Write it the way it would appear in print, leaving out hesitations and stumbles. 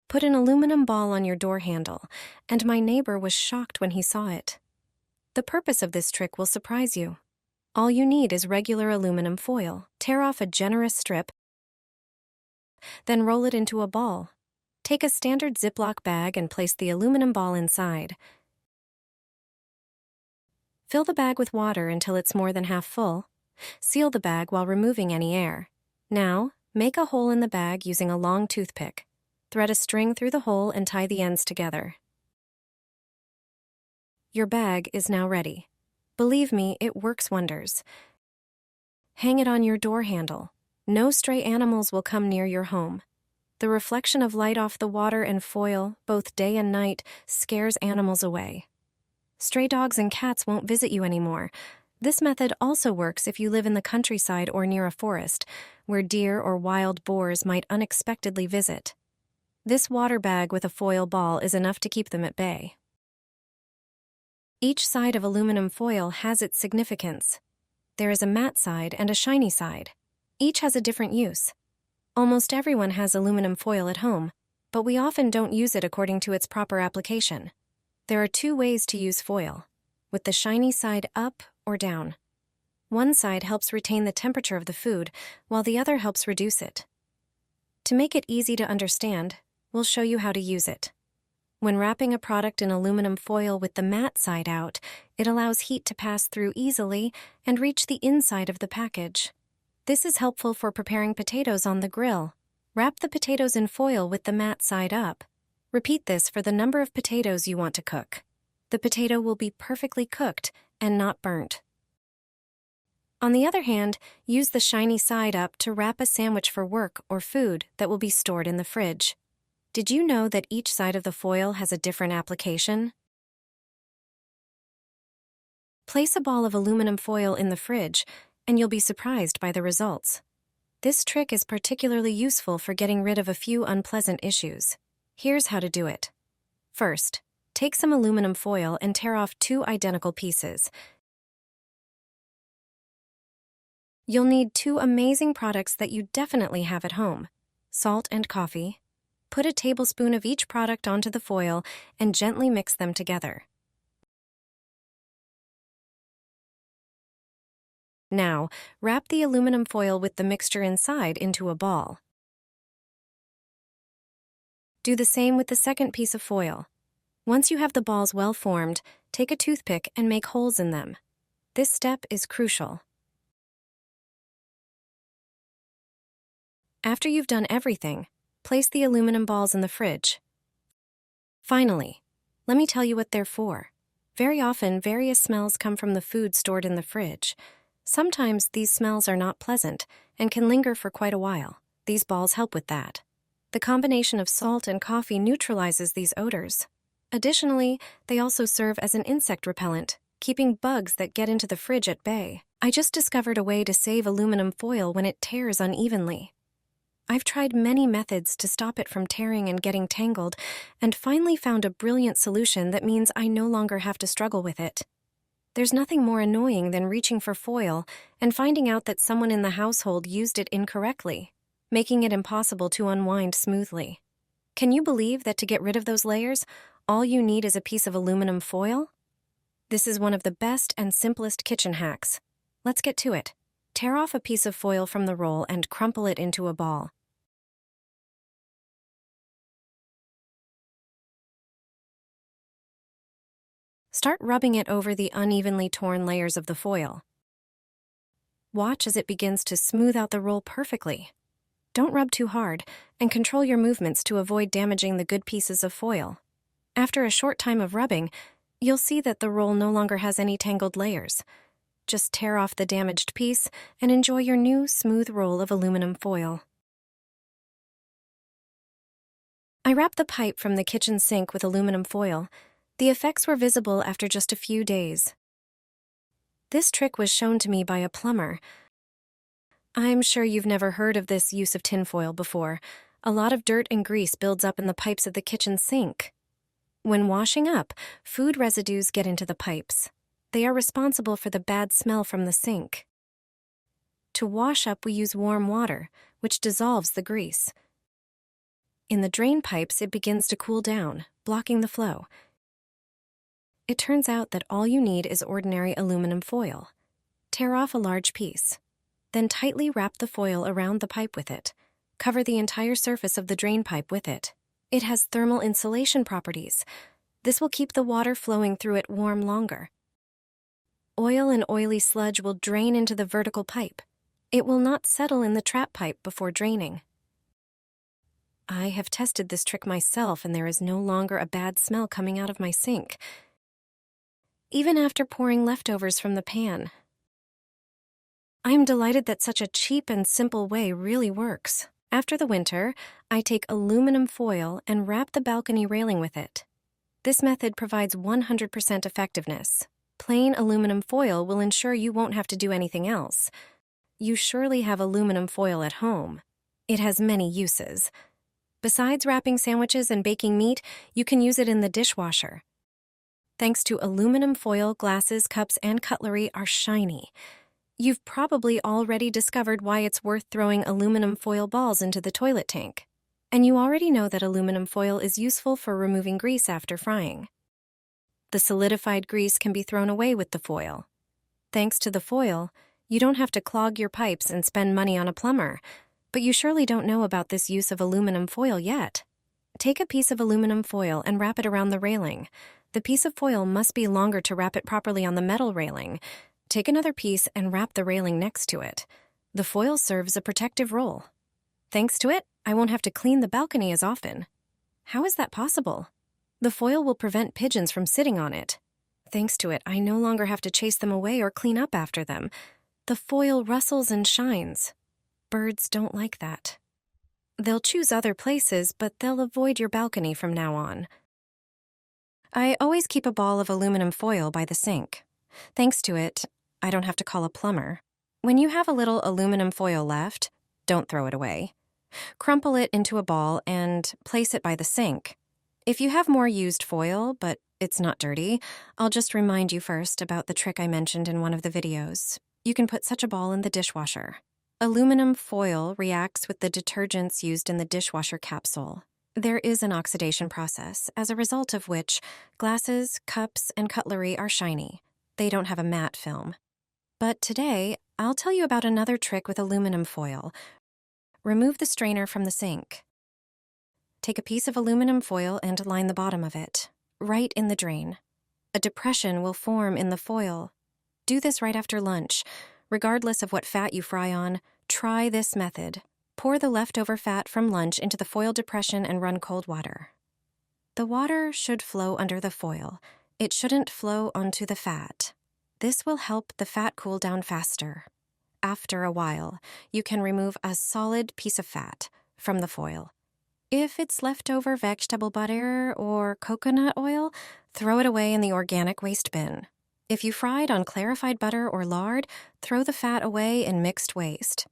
Put an aluminum ball on your door handle, and my neighbor was shocked when he saw it. The purpose of this trick will surprise you. All you need is regular aluminum foil. Tear off a generous strip, then roll it into a ball. Take a standard Ziploc bag and place the aluminum ball inside. Fill the bag with water until it's more than half full. Seal the bag while removing any air. Now, make a hole in the bag using a long toothpick. Thread a string through the hole and tie the ends together. Your bag is now ready. Believe me, it works wonders. Hang it on your door handle. No stray animals will come near your home. The reflection of light off the water and foil, both day and night, scares animals away. Stray dogs and cats won't visit you anymore. This method also works if you live in the countryside or near a forest, where deer or wild boars might unexpectedly visit. This water bag with a foil ball is enough to keep them at bay. Each side of aluminum foil has its significance. There is a matte side and a shiny side. Each has a different use. Almost everyone has aluminum foil at home, but we often don't use it according to its proper application. There are two ways to use foil, with the shiny side up or down. One side helps retain the temperature of the food, while the other helps reduce it. To make it easy to understand, we'll show you how to use it. When wrapping a product in aluminum foil with the matte side out, it allows heat to pass through easily and reach the inside of the package. This is helpful for preparing potatoes on the grill. Wrap the potatoes in foil with the matte side up. Repeat this for the number of potatoes you want to cook. The potato will be perfectly cooked and not burnt. On the other hand, use the shiny side up to wrap a sandwich for work or food that will be stored in the fridge. Did you know that each side of the foil has a different application? Place a ball of aluminum foil in the fridge, and you'll be surprised by the results. This trick is particularly useful for getting rid of a few unpleasant issues. Here's how to do it. First, take some aluminum foil and tear off 2 identical pieces. You'll need 2 amazing products that you definitely have at home: salt and coffee. Put a tablespoon of each product onto the foil and gently mix them together. Now, wrap the aluminum foil with the mixture inside into a ball. Do the same with the second piece of foil. Once you have the balls well formed, take a toothpick and make holes in them. This step is crucial. After you've done everything, place the aluminum balls in the fridge. Finally, let me tell you what they're for. Very often, various smells come from the food stored in the fridge. Sometimes these smells are not pleasant and can linger for quite a while. These balls help with that. The combination of salt and coffee neutralizes these odors. Additionally, they also serve as an insect repellent, keeping bugs that get into the fridge at bay. I just discovered a way to save aluminum foil when it tears unevenly. I've tried many methods to stop it from tearing and getting tangled, and finally found a brilliant solution that means I no longer have to struggle with it. There's nothing more annoying than reaching for foil and finding out that someone in the household used it incorrectly, making it impossible to unwind smoothly. Can you believe that to get rid of those layers, all you need is a piece of aluminum foil? This is one of the best and simplest kitchen hacks. Let's get to it. Tear off a piece of foil from the roll and crumple it into a ball. Start rubbing it over the unevenly torn layers of the foil. Watch as it begins to smooth out the roll perfectly. Don't rub too hard, and control your movements to avoid damaging the good pieces of foil. After a short time of rubbing, you'll see that the roll no longer has any tangled layers. Just tear off the damaged piece and enjoy your new smooth roll of aluminum foil. I wrapped the pipe from the kitchen sink with aluminum foil. The effects were visible after just a few days. This trick was shown to me by a plumber. I'm sure you've never heard of this use of tinfoil before. A lot of dirt and grease builds up in the pipes of the kitchen sink. When washing up, food residues get into the pipes. They are responsible for the bad smell from the sink. To wash up, we use warm water, which dissolves the grease. In the drain pipes, it begins to cool down, blocking the flow. It turns out that all you need is ordinary aluminum foil. Tear off a large piece. Then tightly wrap the foil around the pipe with it. Cover the entire surface of the drain pipe with it. It has thermal insulation properties. This will keep the water flowing through it warm longer. Oil and oily sludge will drain into the vertical pipe. It will not settle in the trap pipe before draining. I have tested this trick myself, and there is no longer a bad smell coming out of my sink, even after pouring leftovers from the pan. I am delighted that such a cheap and simple way really works. After the winter, I take aluminum foil and wrap the balcony railing with it. This method provides 100% effectiveness. Plain aluminum foil will ensure you won't have to do anything else. You surely have aluminum foil at home. It has many uses. Besides wrapping sandwiches and baking meat, you can use it in the dishwasher. Thanks to aluminum foil, glasses, cups, and cutlery are shiny. You've probably already discovered why it's worth throwing aluminum foil balls into the toilet tank. And you already know that aluminum foil is useful for removing grease after frying. The solidified grease can be thrown away with the foil. Thanks to the foil, you don't have to clog your pipes and spend money on a plumber, but you surely don't know about this use of aluminum foil yet. Take a piece of aluminum foil and wrap it around the railing. The piece of foil must be longer to wrap it properly on the metal railing. Take another piece and wrap the railing next to it. The foil serves a protective role. Thanks to it, I won't have to clean the balcony as often. How is that possible? The foil will prevent pigeons from sitting on it. Thanks to it, I no longer have to chase them away or clean up after them. The foil rustles and shines. Birds don't like that. They'll choose other places, but they'll avoid your balcony from now on. I always keep a ball of aluminum foil by the sink. Thanks to it, I don't have to call a plumber. When you have a little aluminum foil left, don't throw it away. Crumple it into a ball and place it by the sink. If you have more used foil, but it's not dirty, I'll just remind you first about the trick I mentioned in one of the videos. You can put such a ball in the dishwasher. Aluminum foil reacts with the detergents used in the dishwasher capsule. There is an oxidation process, as a result of which glasses, cups, and cutlery are shiny. They don't have a matte film. But today, I'll tell you about another trick with aluminum foil. Remove the strainer from the sink. Take a piece of aluminum foil and line the bottom of it, right in the drain. A depression will form in the foil. Do this right after lunch. Regardless of what fat you fry on, try this method. Pour the leftover fat from lunch into the foil depression and run cold water. The water should flow under the foil. It shouldn't flow onto the fat. This will help the fat cool down faster. After a while, you can remove a solid piece of fat from the foil. If it's leftover vegetable butter or coconut oil, throw it away in the organic waste bin. If you fried on clarified butter or lard, throw the fat away in mixed waste.